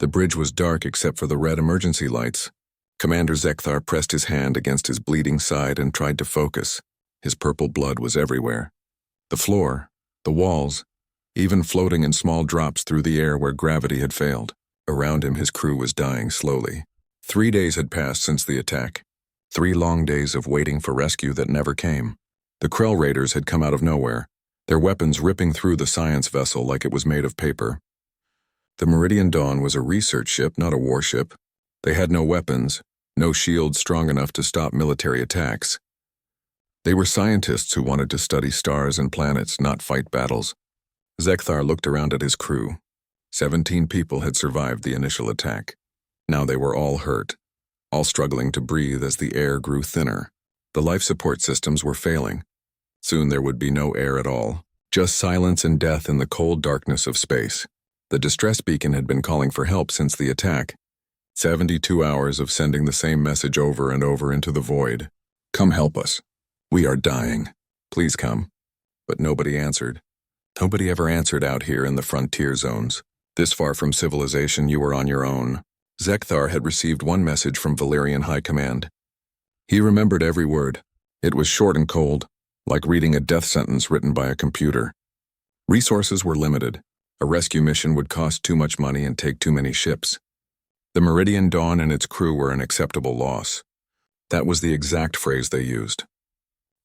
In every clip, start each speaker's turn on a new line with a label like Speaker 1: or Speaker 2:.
Speaker 1: The bridge was dark except for the red emergency lights. Commander Zekthar pressed his hand against his bleeding side and tried to focus. His purple blood was everywhere. The floor, the walls, even floating in small drops through the air where gravity had failed. Around him his crew was dying slowly. 3 days had passed since the attack. 3 long days of waiting for rescue that never came. The Krell raiders had come out of nowhere, their weapons ripping through the science vessel like it was made of paper. The Meridian Dawn was a research ship, not a warship. They had no weapons, no shields strong enough to stop military attacks. They were scientists who wanted to study stars and planets, not fight battles. Zekthar looked around at his crew. 17 people had survived the initial attack. Now they were all hurt, all struggling to breathe as the air grew thinner. The life support systems were failing. Soon there would be no air at all, just silence and death in the cold darkness of space. The distress beacon had been calling for help since the attack. 72 hours of sending the same message over and over into the void. Come help us. We are dying. Please come. But nobody answered. Nobody ever answered out here in the frontier zones. This far from civilization, you were on your own. Zekthar had received one message from Valerian High Command. He remembered every word. It was short and cold, like reading a death sentence written by a computer. Resources were limited. A rescue mission would cost too much money and take too many ships. The Meridian Dawn and its crew were an acceptable loss. That was the exact phrase they used.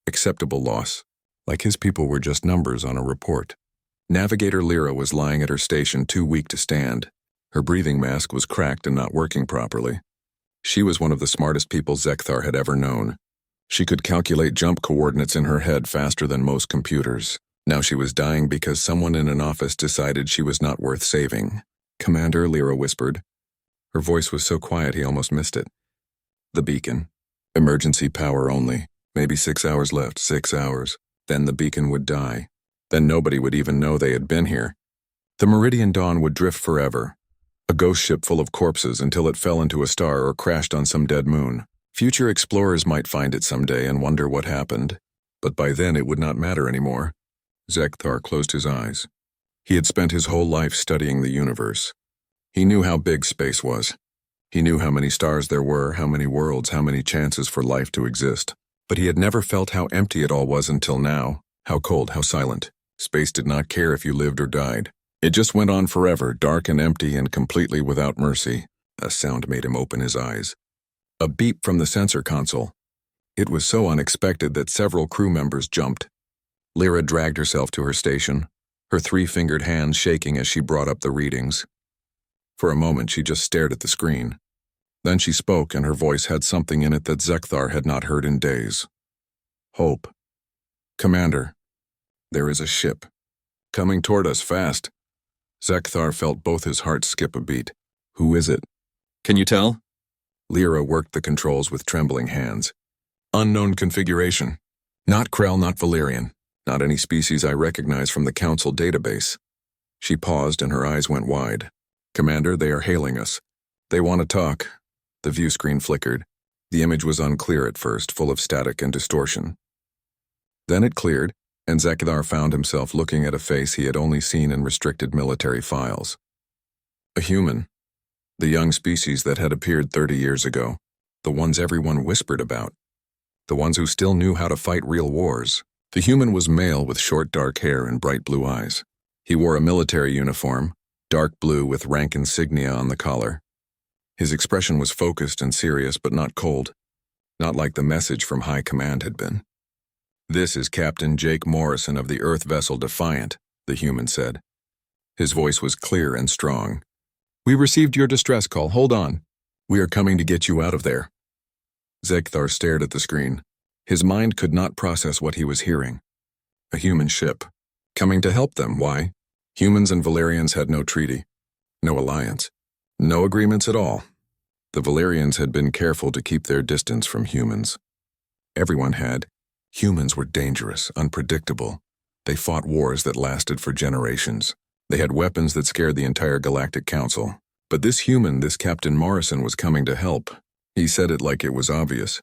Speaker 1: Acceptable loss. Like his people were just numbers on a report. Navigator Lyra was lying at her station, too weak to stand. Her breathing mask was cracked and not working properly. She was one of the smartest people Zekthar had ever known. She could calculate jump coordinates in her head faster than most computers. Now she was dying because someone in an office decided she was not worth saving. Commander, Lyra whispered. Her voice was so quiet he almost missed it. The beacon. Emergency power only. Maybe 6 hours left, 6 hours. Then the beacon would die. Then nobody would even know they had been here. The Meridian Dawn would drift forever. A ghost ship full of corpses until it fell into a star or crashed on some dead moon. Future explorers might find it someday and wonder what happened. But by then it would not matter anymore. Zekthar closed his eyes. He had spent his whole life studying the universe. He knew how big space was. He knew how many stars there were, how many worlds, how many chances for life to exist. But he had never felt how empty it all was until now. How cold, how silent. Space did not care if you lived or died. It just went on forever, dark and empty and completely without mercy. A sound made him open his eyes. A beep from the sensor console. It was so unexpected that several crew members jumped. Lyra dragged herself to her station, her 3-fingered hands shaking as she brought up the readings. For a moment she just stared at the screen. Then she spoke, and her voice had something in it that Zekthar had not heard in days. Hope. Commander, there is a ship. Coming toward us fast. Zekthar felt both his hearts skip a beat. Who is it?
Speaker 2: Can you tell?
Speaker 1: Lyra worked the controls with trembling hands. Unknown configuration. Not Krell, not Valerian. Not any species I recognize from the Council database. She paused and her eyes went wide. Commander, they are hailing us. They want to talk. The view screen flickered. The image was unclear at first, full of static and distortion. Then it cleared, and Zekthar found himself looking at a face he had only seen in restricted military files. A human. The young species that had appeared 30 years ago. The ones everyone whispered about. The ones who still knew how to fight real wars. The human was male with short dark hair and bright blue eyes. He wore a military uniform, dark blue with rank insignia on the collar. His expression was focused and serious but not cold, not like the message from High Command had been. This is Captain Jake Morrison of the Earth vessel Defiant, the human said. His voice was clear and strong. We received your distress call, hold on. We are coming to get you out of there. Zekthar stared at the screen. His mind could not process what he was hearing. A human ship. Coming to help them, why? Humans and Valerians had no treaty. No alliance. No agreements at all. The Valerians had been careful to keep their distance from humans. Everyone had. Humans were dangerous, unpredictable. They fought wars that lasted for generations. They had weapons that scared the entire Galactic Council. But this human, this Captain Morrison, was coming to help. He said it like it was obvious.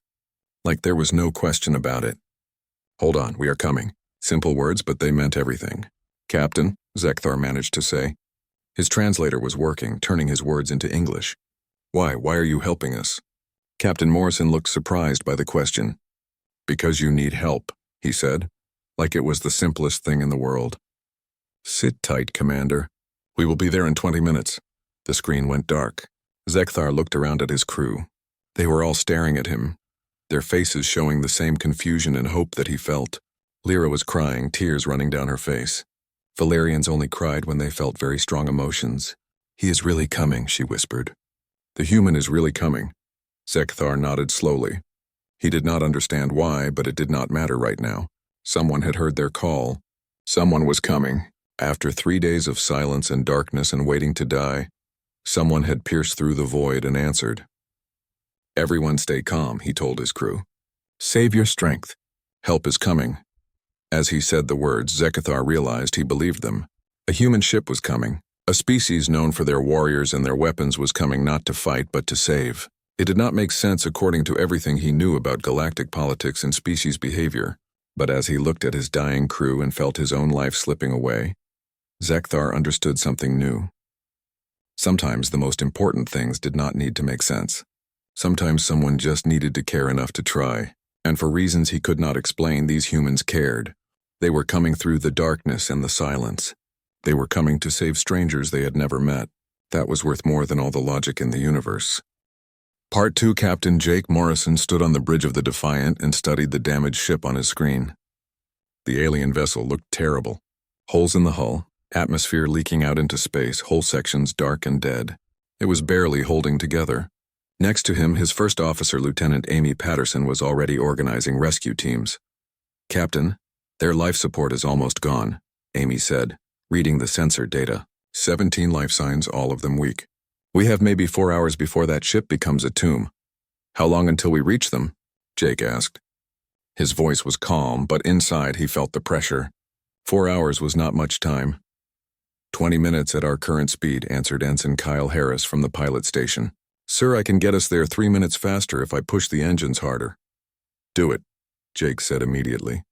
Speaker 1: Like there was no question about it. Hold on, we are coming. Simple words, but they meant everything. Captain, Zekthar managed to say. His translator was working, turning his words into English. Why are you helping us? Captain Morrison looked surprised by the question. Because you need help, he said, like it was the simplest thing in the world. Sit tight, Commander. We will be there in 20 minutes. The screen went dark. Zekthar looked around at his crew. They were all staring at him, their faces showing the same confusion and hope that he felt. Lyra was crying, tears running down her face. Valerians only cried when they felt very strong emotions. He is really coming, she whispered. The human is really coming. Zekthar nodded slowly. He did not understand why, but it did not matter right now. Someone had heard their call. Someone was coming. After 3 days of silence and darkness and waiting to die, someone had pierced through the void and answered. Everyone stay calm, he told his crew. Save your strength. Help is coming. As he said the words, Zekthar realized he believed them. A human ship was coming. A species known for their warriors and their weapons was coming not to fight but to save. It did not make sense according to everything he knew about galactic politics and species behavior. But as he looked at his dying crew and felt his own life slipping away, Zekthar understood something new. Sometimes the most important things did not need to make sense. Sometimes someone just needed to care enough to try, and for reasons he could not explain, these humans cared. They were coming through the darkness and the silence. They were coming to save strangers they had never met. That was worth more than all the logic in the universe. Part 2. Captain Jake Morrison stood on the bridge of the Defiant and studied the damaged ship on his screen. The alien vessel looked terrible. Holes in the hull, atmosphere leaking out into space, whole sections dark and dead. It was barely holding together. Next to him, his first officer, Lieutenant Amy Patterson, was already organizing rescue teams. Captain, their life support is almost gone, Amy said, reading the sensor data. 17 life signs, all of them weak. We have maybe 4 hours before that ship becomes a tomb. How long until we reach them? Jake asked. His voice was calm, but inside he felt the pressure. 4 hours was not much time. 20 minutes at our current speed, answered Ensign Kyle Harris from the pilot station. Sir, I can get us there 3 minutes faster if I push the engines harder. Do it, Jake said immediately.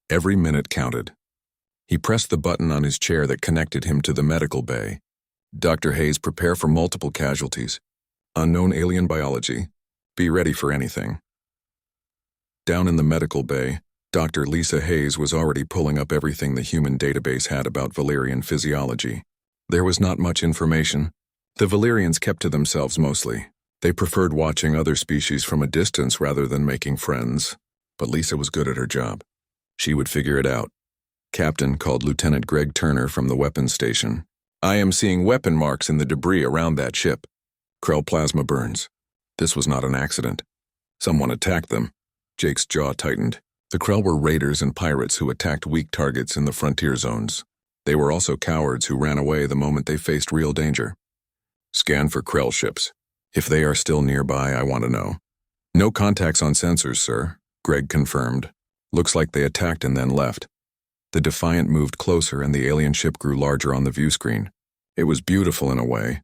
Speaker 1: Every minute counted. He pressed the button on his chair that connected him to the medical bay. Dr. Hayes, prepare for multiple casualties. Unknown alien biology. Be ready for anything. Down in the medical bay, Dr. Lisa Hayes was already pulling up everything the human database had about Valerian physiology. There was not much information. The Valerians kept to themselves mostly. They preferred watching other species from a distance rather than making friends. But Lisa was good at her job. She would figure it out. Captain called Lieutenant Greg Turner from the weapons station. I am seeing weapon marks in the debris around that ship. Krell plasma burns. This was not an accident. Someone attacked them. Jake's jaw tightened. The Krell were raiders and pirates who attacked weak targets in the frontier zones. They were also cowards who ran away the moment they faced real danger. Scan for Krell ships. If they are still nearby, I want to know. No contacts on sensors, sir, Greg confirmed. Looks like they attacked and then left. The Defiant moved closer and the alien ship grew larger on the view screen. It was beautiful in a way.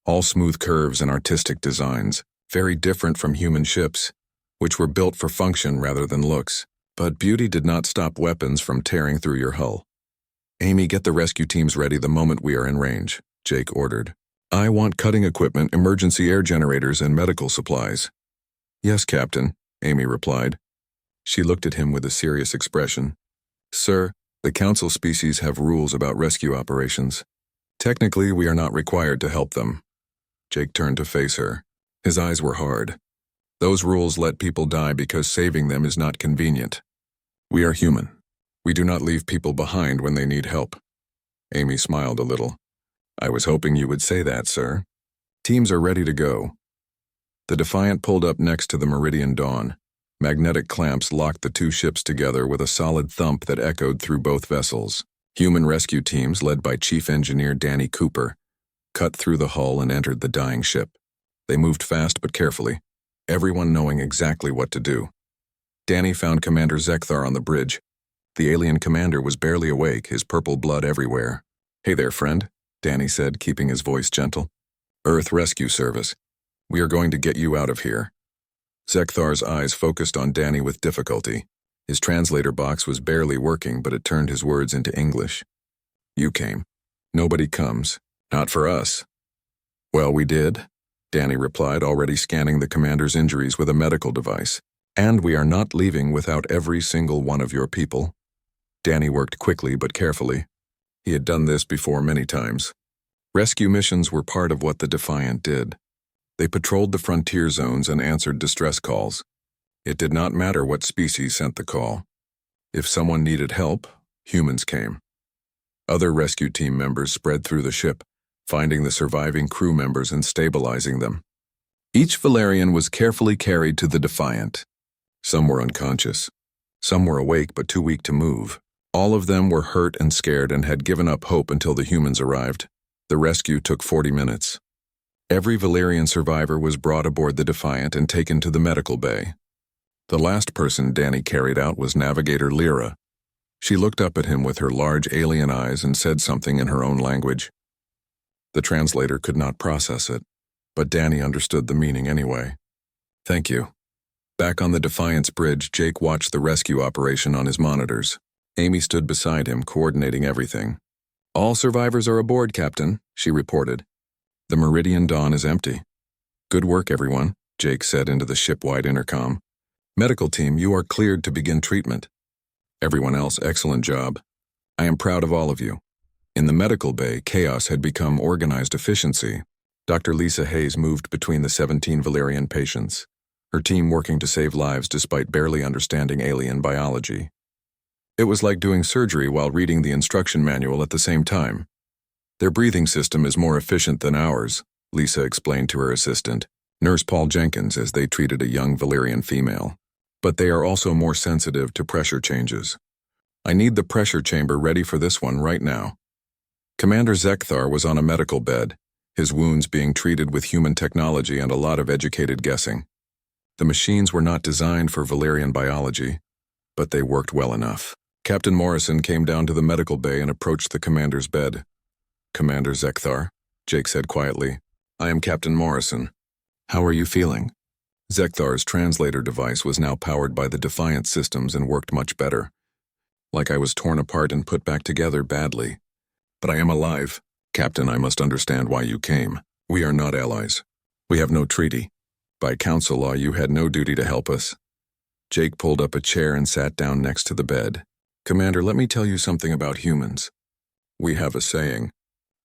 Speaker 1: All smooth curves and artistic designs, very different from human ships, which were built for function rather than looks. But beauty did not stop weapons from tearing through your hull. Amy, get the rescue teams ready the moment we are in range, Jake ordered. I want cutting equipment, emergency air generators, and medical supplies. Yes, Captain, Amy replied. She looked at him with a serious expression. Sir, the Council species have rules about rescue operations. Technically, we are not required to help them. Jake turned to face her. His eyes were hard. Those rules let people die because saving them is not convenient. We are human. We do not leave people behind when they need help. Amy smiled a little. I was hoping you would say that, sir. Teams are ready to go. The Defiant pulled up next to the Meridian Dawn. Magnetic clamps locked the two ships together with a solid thump that echoed through both vessels. Human rescue teams, led by Chief Engineer Danny Cooper, cut through the hull and entered the dying ship. They moved fast but carefully, everyone knowing exactly what to do. Danny found Commander Zekthar on the bridge. The alien commander was barely awake, his purple blood everywhere. Hey there, friend, Danny said, keeping his voice gentle. Earth Rescue Service. We are going to get you out of here. Zekthar's eyes focused on Danny with difficulty. His translator box was barely working, but it turned his words into English. You came. Nobody comes. Not for us. Well, we did, Danny replied, already scanning the commander's injuries with a medical device. And we are not leaving without every single one of your people. Danny worked quickly but carefully. He had done this before many times. Rescue missions were part of what the Defiant did. They patrolled the frontier zones and answered distress calls. It did not matter what species sent the call. If someone needed help, humans came. Other rescue team members spread through the ship, finding the surviving crew members and stabilizing them. Each Valerian was carefully carried to the Defiant. Some were unconscious. Some were awake but too weak to move. All of them were hurt and scared and had given up hope until the humans arrived. The rescue took 40 minutes. Every Valerian survivor was brought aboard the Defiant and taken to the medical bay. The last person Danny carried out was Navigator Lyra. She looked up at him with her large alien eyes and said something in her own language. The translator could not process it, but Danny understood the meaning anyway. Thank you. Back on the Defiant's bridge, Jake watched the rescue operation on his monitors. Amy stood beside him, coordinating everything. All survivors are aboard, Captain, she reported. The Meridian Dawn is empty. Good work, everyone, Jake said into the ship-wide intercom. Medical team, you are cleared to begin treatment. Everyone else, excellent job. I am proud of all of you. In the medical bay, chaos had become organized efficiency. Dr. Lisa Hayes moved between the 17 Valerian patients, her team working to save lives despite barely understanding alien biology. It was like doing surgery while reading the instruction manual at the same time. Their breathing system is more efficient than ours, Lisa explained to her assistant, Nurse Paul Jenkins, as they treated a young Valerian female. But they are also more sensitive to pressure changes. I need the pressure chamber ready for this one right now. Commander Zekthar was on a medical bed, his wounds being treated with human technology and a lot of educated guessing. The machines were not designed for Valerian biology, but they worked well enough. Captain Morrison came down to the medical bay and approached the commander's bed. Commander Zekthar, Jake said quietly, I am Captain Morrison. How are you feeling? Zekthar's translator device was now powered by the Defiant systems and worked much better. Like I was torn apart and put back together badly. But I am alive. Captain, I must understand why you came. We are not allies. We have no treaty. By council law, you had no duty to help us. Jake pulled up a chair and sat down next to the bed. Commander, let me tell you something about humans. We have a saying,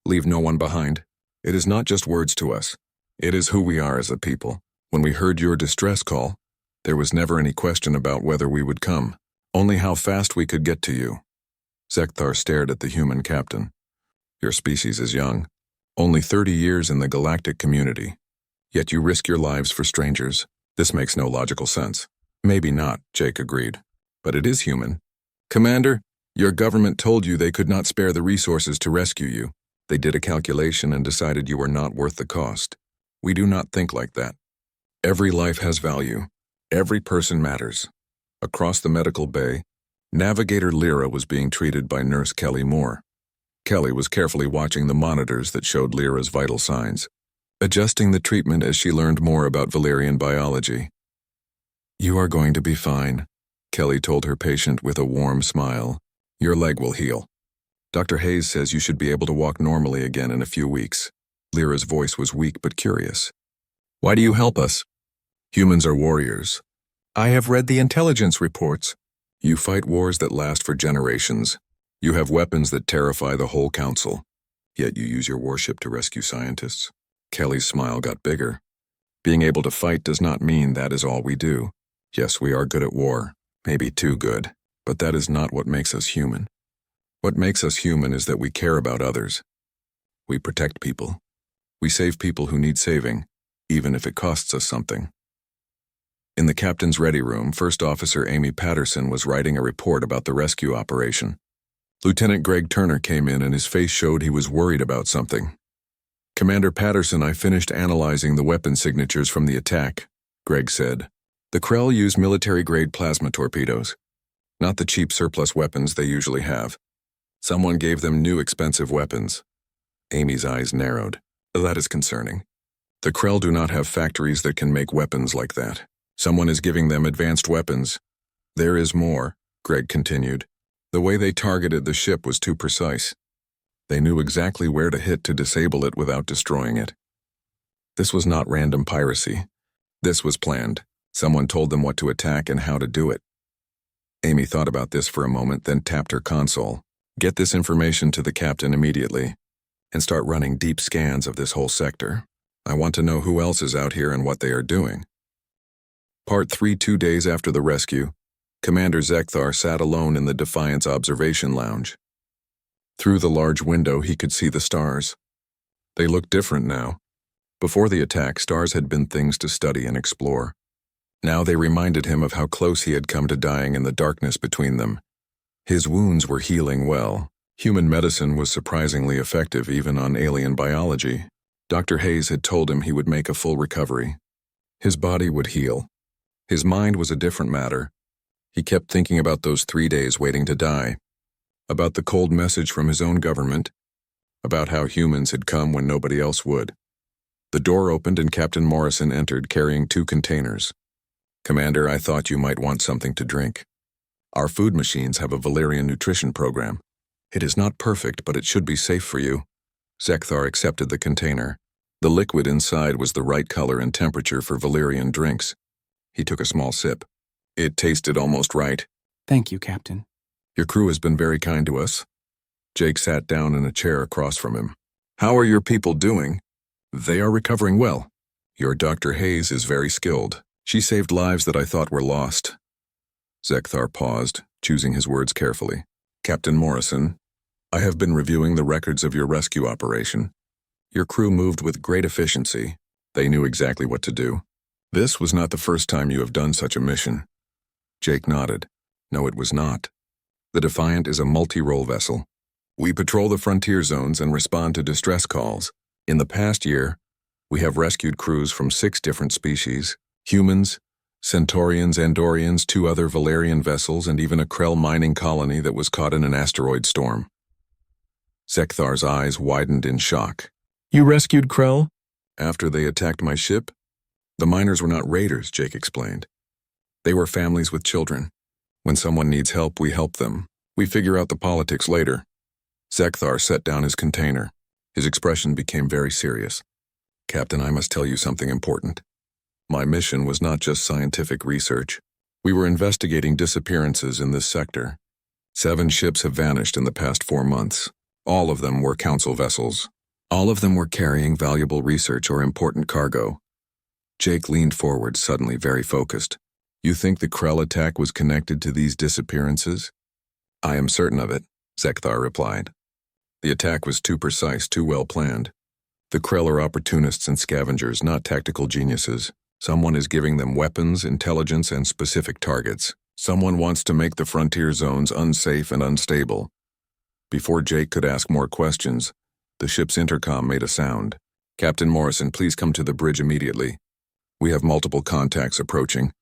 Speaker 1: leave no one behind. It is not just words to us. It is who we are as a people. When we heard your distress call, there was never any question about whether we would come, only how fast we could get to you. Zekthar stared at the human captain. Your species is young, only 30 years in the galactic community. Yet you risk your lives for strangers. This makes no logical sense. Maybe not, Jake agreed. But it is human. Commander, your government told you they could not spare the resources to rescue you. They did a calculation and decided you were not worth the cost. We do not think like that. Every life has value. Every person matters. Across the medical bay, Navigator Lyra was being treated by Nurse Kelly Moore. Kelly was carefully watching the monitors that showed Lyra's vital signs, adjusting the treatment as she learned more about Valerian biology. You are going to be fine, Kelly told her patient with a warm smile. Your leg will heal. Dr. Hayes says you should be able to walk normally again in a few weeks. Lyra's voice was weak but curious. Why do you help us? Humans are warriors. I have read the intelligence reports. You fight wars that last for generations. You have weapons that terrify the whole council. Yet you use your warship to rescue scientists. Kelly's smile got bigger. Being able to fight does not mean that is all we do. Yes, we are good at war, maybe too good, but that is not what makes us human. What makes us human is that we care about others. We protect people. We save people who need saving, even if it costs us something. In the captain's ready room, First Officer Amy Patterson was writing a report about the rescue operation. Lieutenant Greg Turner came in and his face showed he was worried about something. Commander Patterson, I finished analyzing the weapon signatures from the attack, Greg said. The Krell used military-grade plasma torpedoes, not the cheap surplus weapons they usually have. Someone gave them new expensive weapons. Amy's eyes narrowed. That is concerning. The Krell do not have factories that can make weapons like that. Someone is giving them advanced weapons. There is more, Greg continued. The way they targeted the ship was too precise. They knew exactly where to hit to disable it without destroying it. This was not random piracy. This was planned. Someone told them what to attack and how to do it. Amy thought about this for a moment, then tapped her console. Get this information to the captain immediately, and start running deep scans of this whole sector. I want to know who else is out here and what they are doing. Part 3. 2 days after the rescue, Commander Zekthar sat alone in the Defiance observation lounge. Through the large window he could see the stars. They looked different now. Before the attack, stars had been things to study and explore. Now they reminded him of how close he had come to dying in the darkness between them. His wounds were healing well. Human medicine was surprisingly effective even on alien biology. Dr. Hayes had told him he would make a full recovery. His body would heal. His mind was a different matter. He kept thinking about those 3 days waiting to die, about the cold message from his own government, about how humans had come when nobody else would. The door opened and Captain Morrison entered carrying 2 containers. Commander, I thought you might want something to drink. Our food machines have a Valerian nutrition program. It is not perfect, but it should be safe for you. Zekthar accepted the container. The liquid inside was the right color and temperature for Valerian drinks. He took a small sip. It tasted almost right.
Speaker 2: Thank you, Captain.
Speaker 1: Your crew has been very kind to us. Jake sat down in a chair across from him. How are your people doing? They are recovering well. Your Dr. Hayes is very skilled. She saved lives that I thought were lost. Zekthar paused, choosing his words carefully. Captain Morrison, I have been reviewing the records of your rescue operation. Your crew moved with great efficiency. They knew exactly what to do. This was not the first time you have done such a mission. Jake nodded. No, it was not. The Defiant is a multi-role vessel. We patrol the frontier zones and respond to distress calls. In the past year, we have rescued crews from 6 different species: humans, Centaurians, Andorians, 2 other Valerian vessels, and even a Krell mining colony that was caught in an asteroid storm. Zekthar's eyes widened in shock. You rescued Krell? After they attacked my ship? The miners were not raiders, Jake explained. They were families with children. When someone needs help, we help them. We figure out the politics later. Zekthar set down his container. His expression became very serious. Captain, I must tell you something important. My mission was not just scientific research. We were investigating disappearances in this sector. 7 ships have vanished in the past 4 months. All of them were council vessels. All of them were carrying valuable research or important cargo. Jake leaned forward, suddenly very focused. You think the Krell attack was connected to these disappearances? I am certain of it, Zekthar replied. The attack was too precise, too well planned. The Krell are opportunists and scavengers, not tactical geniuses. Someone is giving them weapons, intelligence, and specific targets. Someone wants to make the frontier zones unsafe and unstable. Before Jake could ask more questions, the ship's intercom made a sound. Captain Morrison, please come to the bridge immediately. We have multiple contacts approaching.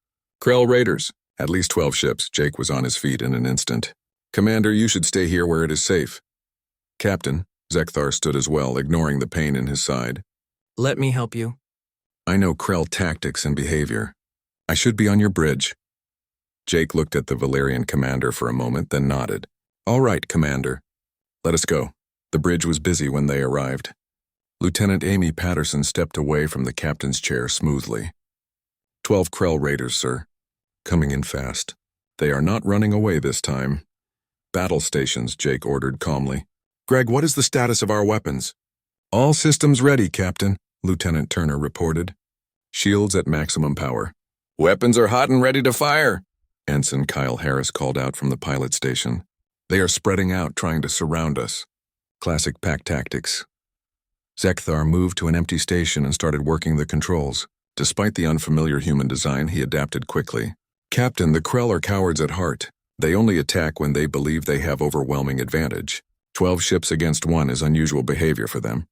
Speaker 1: Krell raiders. At least 12 ships. Jake was on his feet in an instant. Commander, you should stay here where it is safe. Captain, Zekthar stood as well, ignoring the pain in his side.
Speaker 2: Let me help you.
Speaker 1: I know Krell tactics and behavior. I should be on your bridge. Jake looked at the Valerian commander for a moment, then nodded. All right, Commander. Let us go. The bridge was busy when they arrived. Lieutenant Amy Patterson stepped away from the captain's chair smoothly. 12 Krell raiders, sir. Coming in fast. They are not running away this time. Battle stations, Jake ordered calmly. Greg, what is the status of our weapons? All systems ready, Captain, Lieutenant Turner reported. Shields at maximum power. Weapons are hot and ready to fire, Ensign Kyle Harris called out from the pilot station. They are spreading out, trying to surround us. Classic pack tactics. Zekthar moved to an empty station and started working the controls. Despite the unfamiliar human design, he adapted quickly. Captain, the Krell are cowards at heart. They only attack when they believe they have overwhelming advantage. 12 ships against 1 is unusual behavior for them.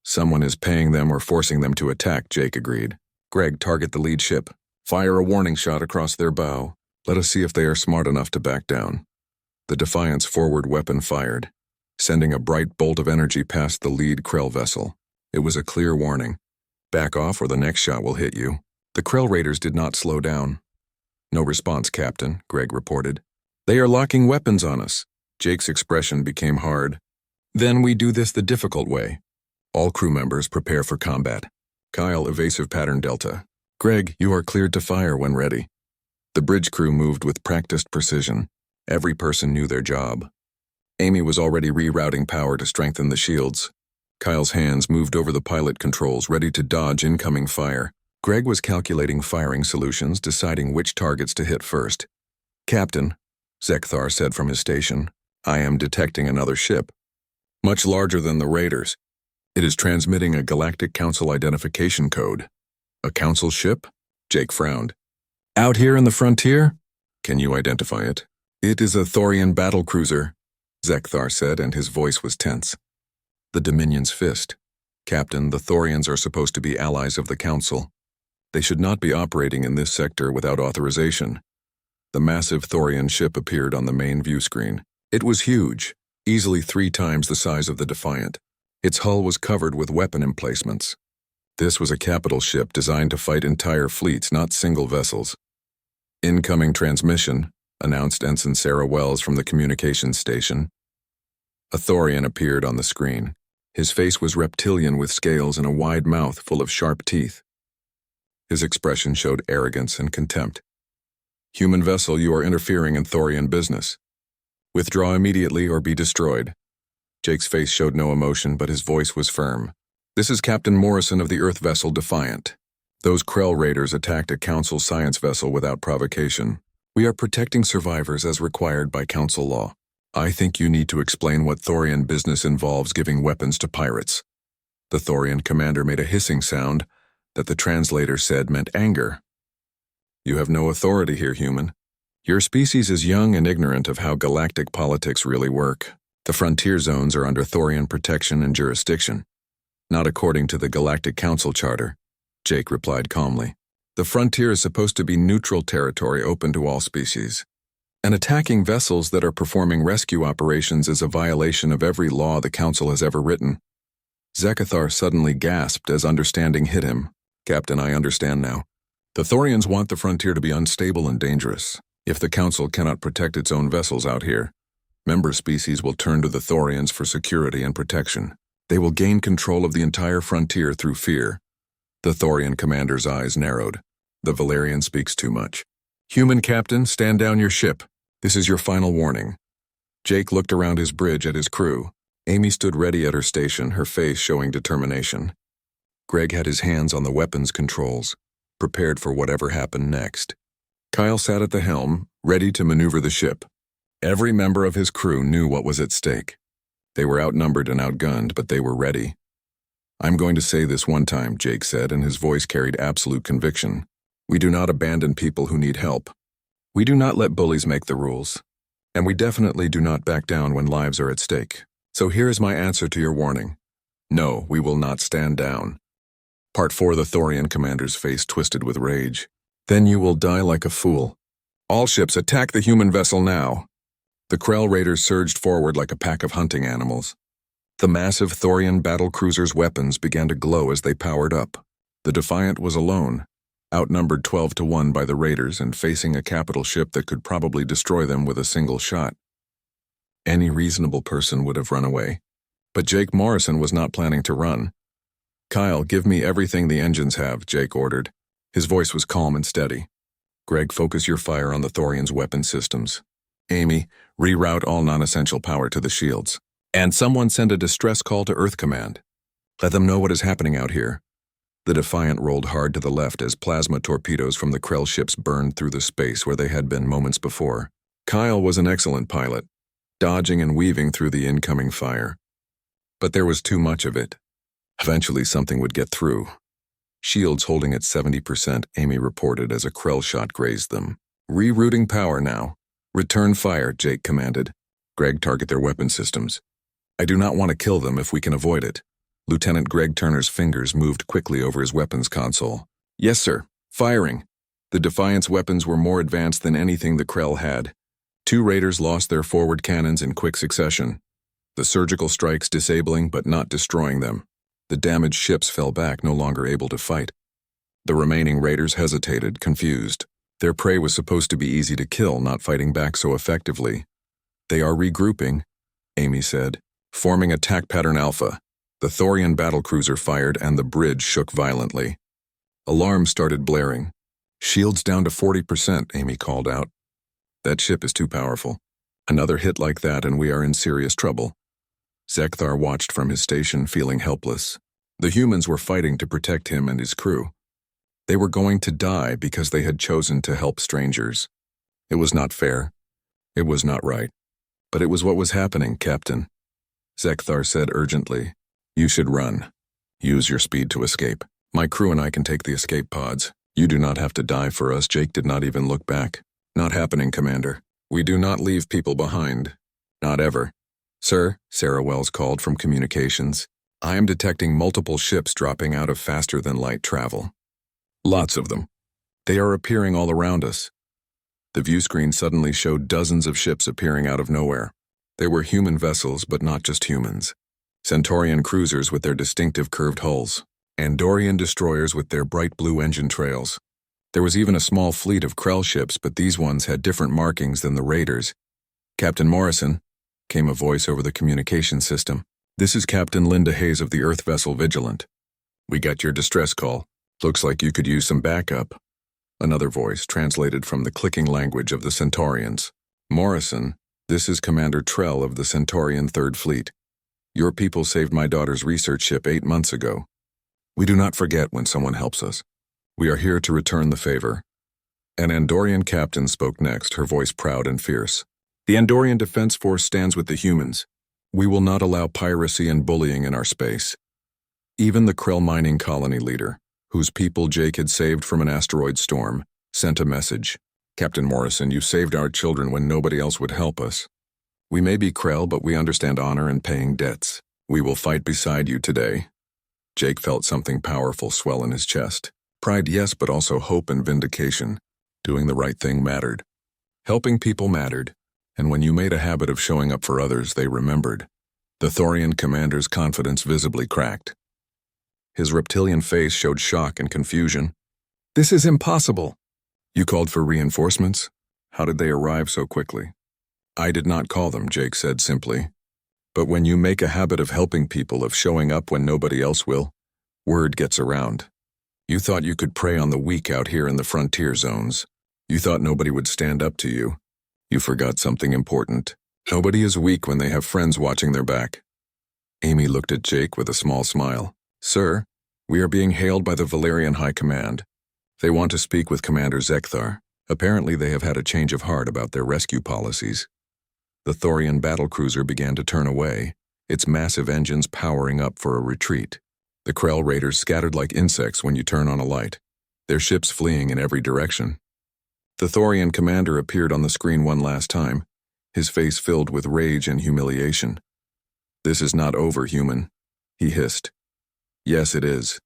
Speaker 1: Someone is paying them or forcing them to attack, Jake agreed. Greg, target the lead ship. Fire a warning shot across their bow. Let us see if they are smart enough to back down. The Defiant's forward weapon fired, sending a bright bolt of energy past the lead Krell vessel. It was a clear warning. Back off or the next shot will hit you. The Krell raiders did not slow down. No response, Captain, Greg reported. They are locking weapons on us. Jake's expression became hard. Then we do this the difficult way. All crew members prepare for combat. Kyle, evasive pattern Delta. Greg, you are cleared to fire when ready. The bridge crew moved with practiced precision. Every person knew their job. Amy was already rerouting power to strengthen the shields. Kyle's hands moved over the pilot controls, ready to dodge incoming fire. Greg was calculating firing solutions, deciding which targets to hit first. Captain, Zekthar said from his station, I am detecting another ship. Much larger than the Raiders. It is transmitting a Galactic Council identification code. A council ship? Jake frowned. Out here in the frontier? Can you identify it? It is a Thorian battlecruiser, Zekthar said, and his voice was tense. The Dominion's fist. Captain, the Thorians are supposed to be allies of the Council. They should not be operating in this sector without authorization. The massive Thorian ship appeared on the main view screen. It was huge, easily 3 times the size of the Defiant. Its hull was covered with weapon emplacements. This was a capital ship designed to fight entire fleets, not single vessels. Incoming transmission, announced Ensign Sarah Wells from the communications station. A Thorian appeared on the screen. His face was reptilian with scales and a wide mouth full of sharp teeth. His expression showed arrogance and contempt. Human vessel, you are interfering in Thorian business. Withdraw immediately or be destroyed. Jake's face showed no emotion, but his voice was firm. This is Captain Morrison of the Earth vessel Defiant. Those Krell raiders attacked a Council science vessel without provocation. We are protecting survivors as required by Council law. I think you need to explain what Thorian business involves giving weapons to pirates. The Thorian commander made a hissing sound that the translator said meant anger. You have no authority here, human. Your species is young and ignorant of how galactic politics really work. The frontier zones are under Thorian protection and jurisdiction. Not according to the Galactic Council Charter, Jake replied calmly. The frontier is supposed to be neutral territory open to all species. And attacking vessels that are performing rescue operations is a violation of every law the Council has ever written. Zekthar suddenly gasped as understanding hit him. Captain, I understand now. The Thorians want the frontier to be unstable and dangerous. If the Council cannot protect its own vessels out here, member species will turn to the Thorians for security and protection. They will gain control of the entire frontier through fear. The Thorian commander's eyes narrowed. The Valerian speaks too much. Human captain, stand down your ship. This is your final warning. Jake looked around his bridge at his crew. Amy stood ready at her station, her face showing determination. Greg had his hands on the weapons controls, prepared for whatever happened next. Kyle sat at the helm, ready to maneuver the ship. Every member of his crew knew what was at stake. They were outnumbered and outgunned, but they were ready. I'm going to say this one time, Jake said, and his voice carried absolute conviction. We do not abandon people who need help. We do not let bullies make the rules. And we definitely do not back down when lives are at stake. So here is my answer to your warning. No, we will not stand down. Part 4. The Thorian commander's face twisted with rage. Then you will die like a fool. All ships attack the human vessel now. The Krell raiders surged forward like a pack of hunting animals. The massive Thorian battlecruiser's weapons began to glow as they powered up. The Defiant was alone, outnumbered 12-1 by the raiders and facing a capital ship that could probably destroy them with a single shot. Any reasonable person would have run away. But Jake Morrison was not planning to run. Kyle, give me everything the engines have, Jake ordered. His voice was calm and steady. Greg, focus your fire on the Thorians' weapon systems. Amy, reroute all non-essential power to the shields. And someone send a distress call to Earth Command. Let them know what is happening out here. The Defiant rolled hard to the left as plasma torpedoes from the Krell ships burned through the space where they had been moments before. Kyle was an excellent pilot, dodging and weaving through the incoming fire. But there was too much of it. Eventually something would get through. Shields holding at 70%, Amy reported as a Krell shot grazed them. Rerouting power now. Return fire, Jake commanded. Greg, target their weapon systems. I do not want to kill them if we can avoid it. Lieutenant Greg Turner's fingers moved quickly over his weapons console. Yes, sir. Firing. The Defiant's weapons were more advanced than anything the Krell had. 2 raiders lost their forward cannons in quick succession. The surgical strikes disabling but not destroying them. The damaged ships fell back, no longer able to fight. The remaining raiders hesitated, confused. Their prey was supposed to be easy to kill, not fighting back so effectively. They are regrouping, Amy said. Forming attack pattern Alpha, the Thorian battlecruiser fired and the bridge shook violently. Alarms started blaring. Shields down to 40%, Amy called out. That ship is too powerful. Another hit like that and we are in serious trouble. Zekthar watched from his station, feeling helpless. The humans were fighting to protect him and his crew. They were going to die because they had chosen to help strangers. It was not fair. It was not right. But it was what was happening, Captain. Zekthar said urgently. You should run. Use your speed to escape. My crew and I can take the escape pods. You do not have to die for us. Jake did not even look back. Not happening, Commander. We do not leave people behind. Not ever. Sir, Sarah Wells called from communications. I am detecting multiple ships dropping out of faster-than-light travel. Lots of them. They are appearing all around us. The view screen suddenly showed dozens of ships appearing out of nowhere. They were human vessels, but not just humans. Centaurian cruisers with their distinctive curved hulls. Andorian destroyers with their bright blue engine trails. There was even a small fleet of Krell ships, but these ones had different markings than the raiders. Captain Morrison, came a voice over the communication system. This is Captain Linda Hayes of the Earth vessel Vigilant. We got your distress call. Looks like you could use some backup. Another voice translated from the clicking language of the Centaurians. Morrison, this is Commander Trell of the Centaurian Third Fleet. Your people saved my daughter's research ship 8 months ago. We do not forget when someone helps us. We are here to return the favor. An Andorian captain spoke next, her voice proud and fierce. The Andorian Defense Force stands with the humans. We will not allow piracy and bullying in our space. Even the Krell mining colony leader, whose people Jake had saved from an asteroid storm, sent a message. Captain Morrison, you saved our children when nobody else would help us. We may be Krell, but we understand honor and paying debts. We will fight beside you today. Jake felt something powerful swell in his chest. Pride, yes, but also hope and vindication. Doing the right thing mattered. Helping people mattered. And when you made a habit of showing up for others, they remembered. The Thorian commander's confidence visibly cracked. His reptilian face showed shock and confusion. This is impossible. You called for reinforcements? How did they arrive so quickly? I did not call them, Jake said simply. But when you make a habit of helping people, of showing up when nobody else will, word gets around. You thought you could prey on the weak out here in the frontier zones. You thought nobody would stand up to you. You forgot something important. Nobody is weak when they have friends watching their back. Amy looked at Jake with a small smile. Sir, we are being hailed by the Valerian High Command. They want to speak with Commander Zekthar. Apparently they have had a change of heart about their rescue policies. The Thorian battlecruiser began to turn away, its massive engines powering up for a retreat. The Krell raiders scattered like insects when you turn on a light, their ships fleeing in every direction. The Thorian commander appeared on the screen one last time, his face filled with rage and humiliation. This is not over, human, he hissed. Yes, it is,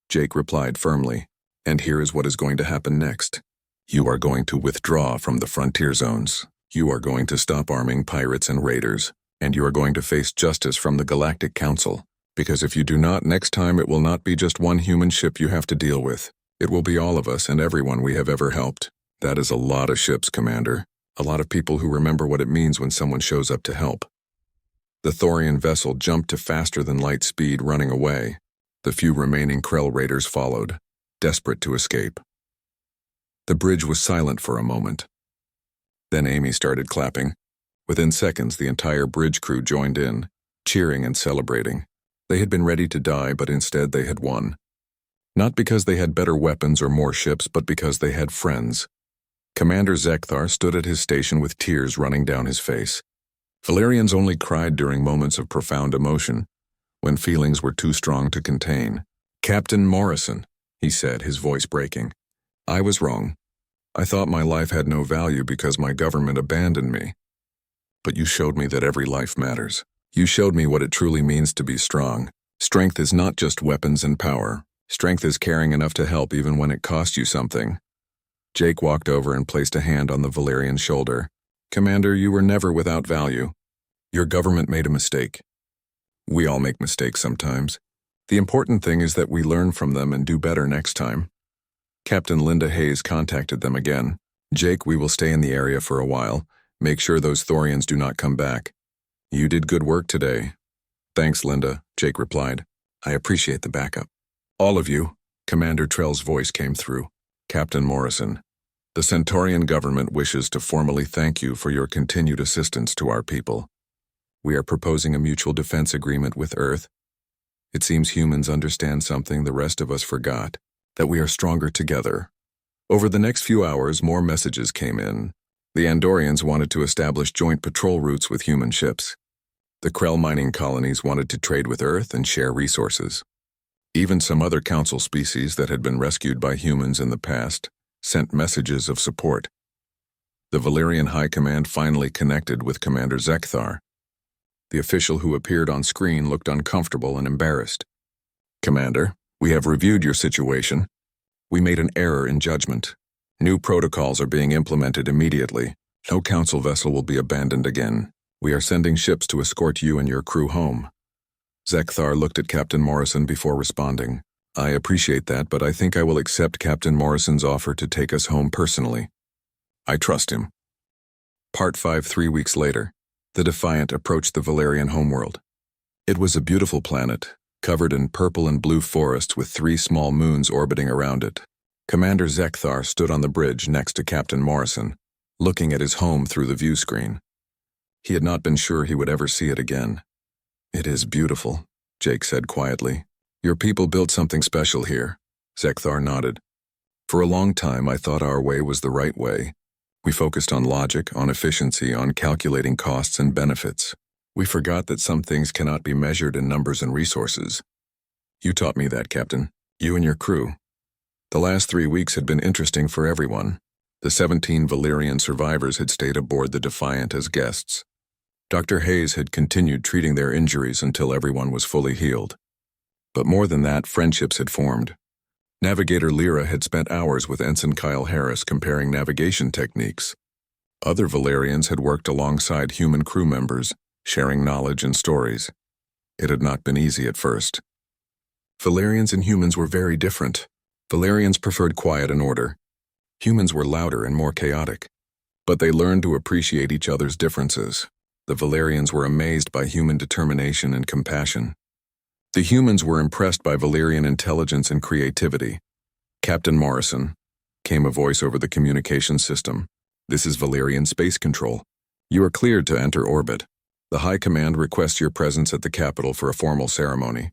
Speaker 1: Jake replied firmly, and here is what is going to happen next. You are going to withdraw from the frontier zones. You are going to stop arming pirates and raiders, and you are going to face justice from the Galactic Council. Because if you do not, next time it will not be just one human ship you have to deal with. It will be all of us and everyone we have ever helped. That is a lot of ships, Commander. A lot of people who remember what it means when someone shows up to help. The Thorian vessel jumped to faster-than-light speed, running away. The few remaining Krell raiders followed, desperate to escape. The bridge was silent for a moment. Then Amy started clapping. Within seconds, the entire bridge crew joined in, cheering and celebrating. They had been ready to die, but instead they had won. Not because they had better weapons or more ships, but because they had friends. Commander Zekthar stood at his station with tears running down his face. Valerians only cried during moments of profound emotion, when feelings were too strong to contain. Captain Morrison, he said, his voice breaking. I was wrong. I thought my life had no value because my government abandoned me. But you showed me that every life matters. You showed me what it truly means to be strong. Strength is not just weapons and power. Strength is caring enough to help even when it costs you something. Jake walked over and placed a hand on the Valerian's shoulder. Commander, you were never without value. Your government made a mistake. We all make mistakes sometimes. The important thing is that we learn from them and do better next time. Captain Linda Hayes contacted them again. Jake, we will stay in the area for a while. Make sure those Thorians do not come back. You did good work today. Thanks, Linda, Jake replied. I appreciate the backup. All of you, Commander Trell's voice came through. Captain Morrison, the Centaurian government wishes to formally thank you for your continued assistance to our people. We are proposing a mutual defense agreement with Earth. It seems humans understand something the rest of us forgot, that we are stronger together. Over the next few hours, more messages came in. The Andorians wanted to establish joint patrol routes with human ships. The Krell mining colonies wanted to trade with Earth and share resources. Even some other council species that had been rescued by humans in the past sent messages of support. The Valerian High Command finally connected with Commander Zekthar. The official who appeared on screen looked uncomfortable and embarrassed. Commander, we have reviewed your situation. We made an error in judgment. New protocols are being implemented immediately. No council vessel will be abandoned again. We are sending ships to escort you and your crew home. Zekthar looked at Captain Morrison before responding. I appreciate that, but I think I will accept Captain Morrison's offer to take us home personally. I trust him. Part 5. 3 weeks later, the Defiant approached the Valerian homeworld. It was a beautiful planet, covered in purple and blue forests with 3 small moons orbiting around it. Commander Zekthar stood on the bridge next to Captain Morrison, looking at his home through the view screen. He had not been sure he would ever see it again. It is beautiful, Jake said quietly. Your people built something special here. Zekthar nodded. For a long time, I thought our way was the right way. We focused on logic, on efficiency, on calculating costs and benefits. We forgot that some things cannot be measured in numbers and resources. You taught me that, Captain. You and your crew. The last 3 weeks had been interesting for everyone. The 17 Valerian survivors had stayed aboard the Defiant as guests. Dr. Hayes had continued treating their injuries until everyone was fully healed. But more than that, friendships had formed. Navigator Lyra had spent hours with Ensign Kyle Harris comparing navigation techniques. Other Valerians had worked alongside human crew members, sharing knowledge and stories. It had not been easy at first. Valerians and humans were very different. Valerians preferred quiet and order. Humans were louder and more chaotic. But they learned to appreciate each other's differences. The Valerians were amazed by human determination and compassion. The humans were impressed by Valerian intelligence and creativity. Captain Morrison, came a voice over the communication system. This is Valerian Space Control. You are cleared to enter orbit. The High Command requests your presence at the capital for a formal ceremony.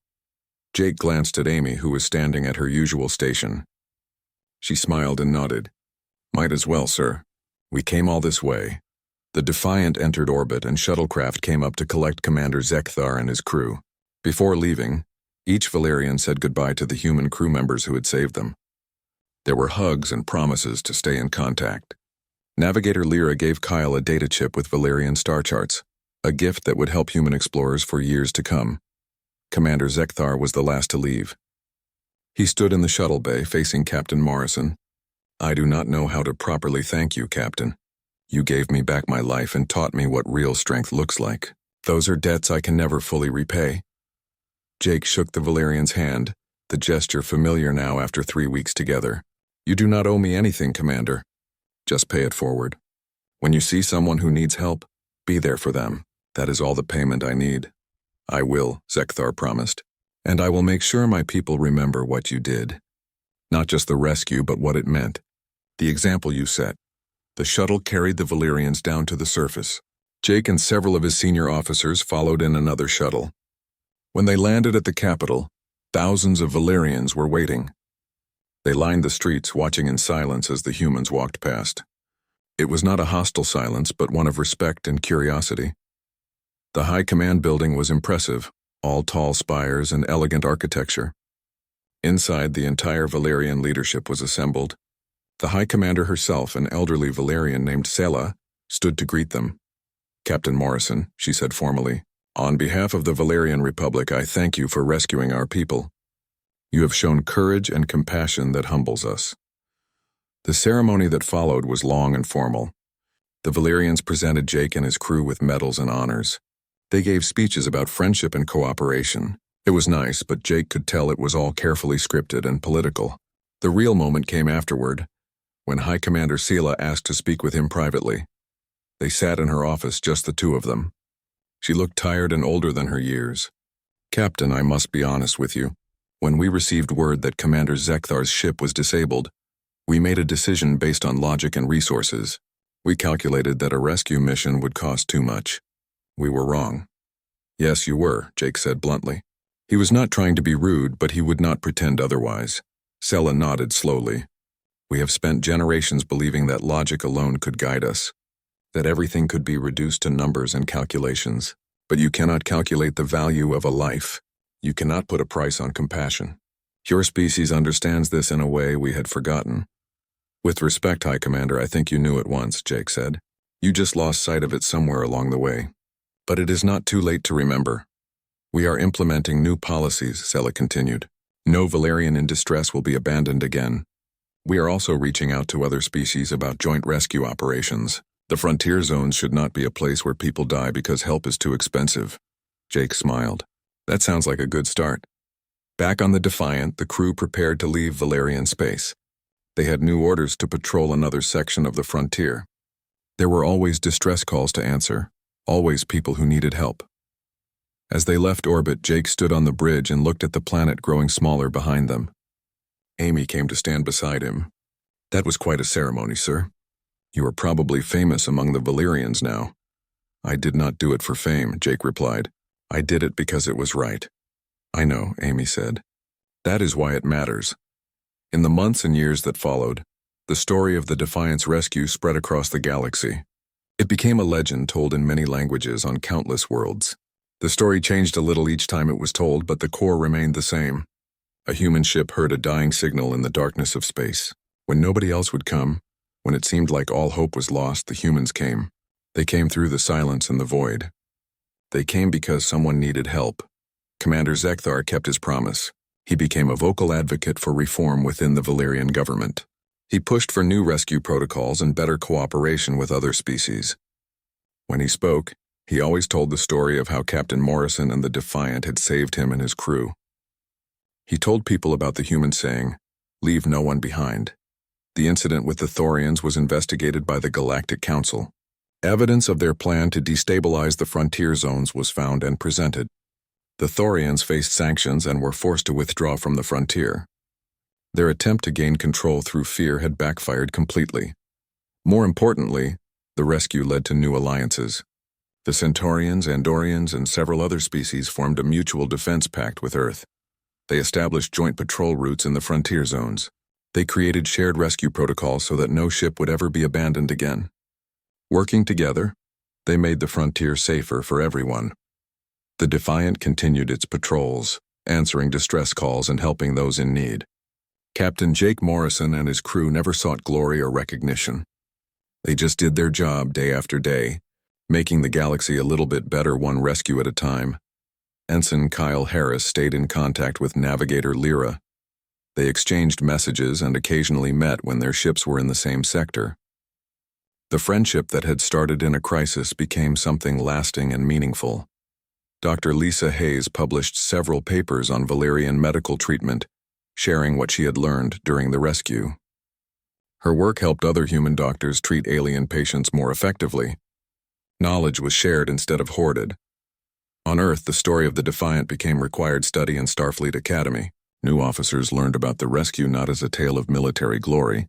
Speaker 1: Jake glanced at Amy, who was standing at her usual station. She smiled and nodded. Might as well, sir. We came all this way. The Defiant entered orbit and shuttlecraft came up to collect Commander Zekthar and his crew. Before leaving, each Valerian said goodbye to the human crew members who had saved them. There were hugs and promises to stay in contact. Navigator Lyra gave Kyle a data chip with Valerian star charts, a gift that would help human explorers for years to come. Commander Zekthar was the last to leave. He stood in the shuttle bay facing Captain Morrison. I do not know how to properly thank you, Captain. You gave me back my life and taught me what real strength looks like. Those are debts I can never fully repay. Jake shook the Valerian's hand, the gesture familiar now after 3 weeks together. You do not owe me anything, Commander. Just pay it forward. When you see someone who needs help, be there for them. That is all the payment I need. I will, Zekthar promised. And I will make sure my people remember what you did. Not just the rescue, but what it meant. The example you set. The shuttle carried the Valerians down to the surface. Jake and several of his senior officers followed in another shuttle. When they landed at the capital, thousands of Valerians were waiting. They lined the streets, watching in silence as the humans walked past. It was not a hostile silence, but one of respect and curiosity. The High Command building was impressive, all tall spires and elegant architecture. Inside, the entire Valerian leadership was assembled. The High Commander herself, an elderly Valerian named Sela, stood to greet them. Captain Morrison, she said formally, on behalf of the Valerian Republic, I thank you for rescuing our people. You have shown courage and compassion that humbles us. The ceremony that followed was long and formal. The Valerians presented Jake and his crew with medals and honors. They gave speeches about friendship and cooperation. It was nice, but Jake could tell it was all carefully scripted and political. The real moment came afterward, when High Commander Sela asked to speak with him privately. They sat in her office, just the two of them. She looked tired and older than her years. Captain, I must be honest with you. When we received word that Commander Zekthar's ship was disabled, we made a decision based on logic and resources. We calculated that a rescue mission would cost too much. We were wrong. Yes, you were, Jake said bluntly. He was not trying to be rude, but he would not pretend otherwise. Sella nodded slowly. We have spent generations believing that logic alone could guide us, that everything could be reduced to numbers and calculations. But you cannot calculate the value of a life. You cannot put a price on compassion. Your species understands this in a way we had forgotten. With respect, High Commander, I think you knew it once, Jake said. You just lost sight of it somewhere along the way. But it is not too late to remember. We are implementing new policies, Sella continued. No Valerian in distress will be abandoned again. We are also reaching out to other species about joint rescue operations. The frontier zones should not be a place where people die because help is too expensive. Jake smiled. That sounds like a good start. Back on the Defiant, the crew prepared to leave Valerian space. They had new orders to patrol another section of the frontier. There were always distress calls to answer, always people who needed help. As they left orbit, Jake stood on the bridge and looked at the planet growing smaller behind them. Amy came to stand beside him. That was quite a ceremony, sir. You are probably famous among the Valerians now. I did not do it for fame, Jake replied. I did it because it was right. I know, Amy said. That is why it matters. In the months and years that followed, the story of the Defiant's rescue spread across the galaxy. It became a legend told in many languages on countless worlds. The story changed a little each time it was told, but the core remained the same. A human ship heard a dying signal in the darkness of space. When nobody else would come, when it seemed like all hope was lost, the humans came. They came through the silence and the void. They came because someone needed help. Commander Zekthar kept his promise. He became a vocal advocate for reform within the Valerian government. He pushed for new rescue protocols and better cooperation with other species. When he spoke, he always told the story of how Captain Morrison and the Defiant had saved him and his crew. He told people about the human saying, "Leave no one behind." The incident with the Thorians was investigated by the Galactic Council. Evidence of their plan to destabilize the frontier zones was found and presented. The Thorians faced sanctions and were forced to withdraw from the frontier. Their attempt to gain control through fear had backfired completely. More importantly, the rescue led to new alliances. The Centaurians, Andorians, and several other species formed a mutual defense pact with Earth. They established joint patrol routes in the frontier zones. They created shared rescue protocols so that no ship would ever be abandoned again. Working together, they made the frontier safer for everyone. The Defiant continued its patrols, answering distress calls and helping those in need. Captain Jake Morrison and his crew never sought glory or recognition. They just did their job day after day, making the galaxy a little bit better one rescue at a time. Ensign Kyle Harris stayed in contact with Navigator Lyra. They exchanged messages and occasionally met when their ships were in the same sector. The friendship that had started in a crisis became something lasting and meaningful. Dr. Lisa Hayes published several papers on Valerian medical treatment, sharing what she had learned during the rescue. Her work helped other human doctors treat alien patients more effectively. Knowledge was shared instead of hoarded. On Earth, the story of the Defiant became required study in Starfleet Academy. New officers learned about the rescue not as a tale of military glory,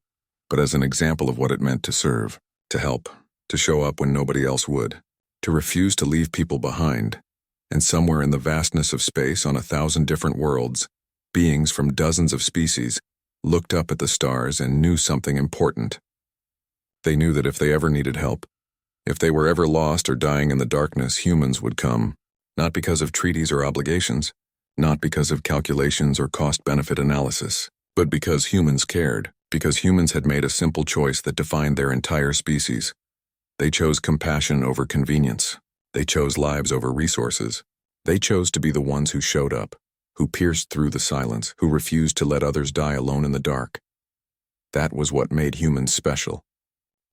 Speaker 1: but as an example of what it meant to serve, to help, to show up when nobody else would, to refuse to leave people behind. And somewhere in the vastness of space, on 1,000 different worlds, beings from dozens of species looked up at the stars and knew something important. They knew that if they ever needed help, if they were ever lost or dying in the darkness, humans would come, not because of treaties or obligations, not because of calculations or cost-benefit analysis, but because humans cared, because humans had made a simple choice that defined their entire species. They chose compassion over convenience. They chose lives over resources. They chose to be the ones who showed up, who pierced through the silence, who refused to let others die alone in the dark. That was what made humans special.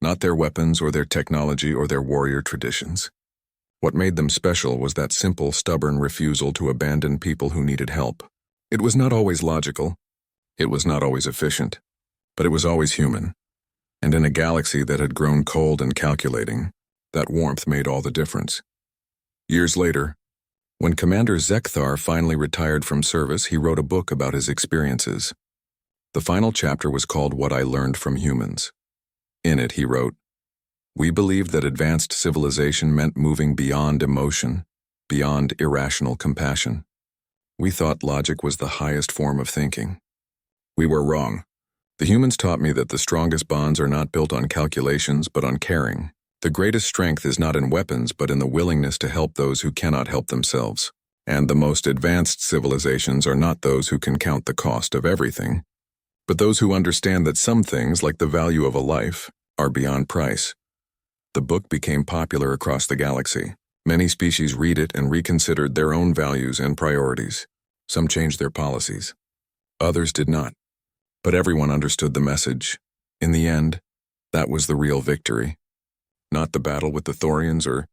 Speaker 1: Not their weapons or their technology or their warrior traditions. What made them special was that simple, stubborn refusal to abandon people who needed help. It was not always logical. It was not always efficient. But it was always human. And in a galaxy that had grown cold and calculating, that warmth made all the difference. Years later, When Commander Zekthar finally retired from service, he wrote a book about his experiences. The final chapter was called What I Learned from Humans. In it, he wrote, "We believed that advanced civilization meant moving beyond emotion, beyond irrational compassion. We thought logic was the highest form of thinking. We were wrong. The humans taught me that the strongest bonds are not built on calculations, but on caring. The greatest strength is not in weapons, but in the willingness to help those who cannot help themselves. And the most advanced civilizations are not those who can count the cost of everything, but those who understand that some things, like the value of a life, are beyond price." The book became popular across the galaxy. Many species read it and reconsidered their own values and priorities. Some changed their policies. Others did not. But everyone understood the message. In the end, that was the real victory. Not the battle with the Thorians or